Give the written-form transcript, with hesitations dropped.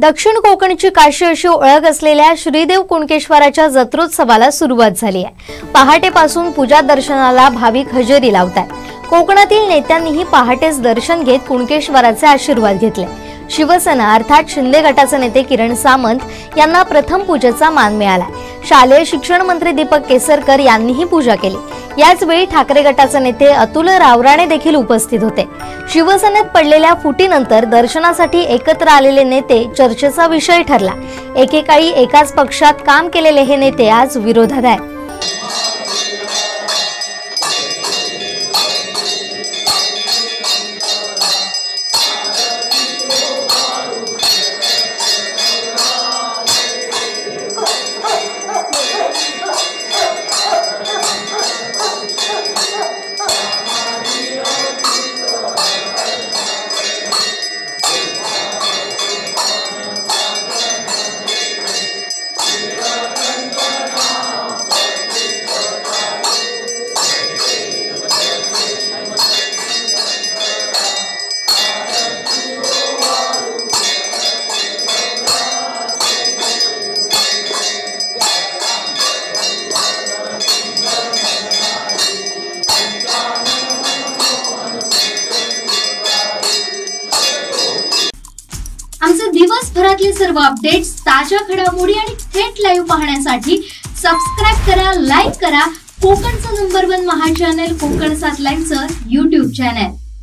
दक्षिण कोकणची काशी अशी ओळख असलेल्या श्रीदेव कुणकेश्वराच्या जत्रोत्सवाला सुरुवात झाली आहे। पहाटेपासून पूजा दर्शनाला भाविक हजेरी लावतात। कोकणातील नेत्यांनीही पहाटेच दर्शन घेत कुणकेश्वराचे आशीर्वाद घेतले। शिवसेना अर्थात शिंदे गटाचे नेते किरण सामंत यांना प्रथम पूजेचा मान मिळाला। शालेय शिक्षण मंत्री दीपक केसरकर यांनीही पूजा केली। याच वेळी ठाकरे गटाचे नेते अतुल रावराणे देखील उपस्थित होते। शिवसेनेत पडलेल्या फुटीनंतर दर्शनासाठी एकत्र आलेले नेते चर्चेचा विषय ठरला। एकेकाळी एकाच पक्षात काम केलेले हे नेते आज विरोधात आहेत। आमचे दिवसभरातले सर्व अपडेट्स, ताज्या घडामोडी आणि थेट लाईव्ह पाहण्यासाठी सबस्क्राइब करा, लाईक करा कोकणचं नंबर 1 महा चॅनल कोकण 7 लाईव्हचं YouTube चॅनल।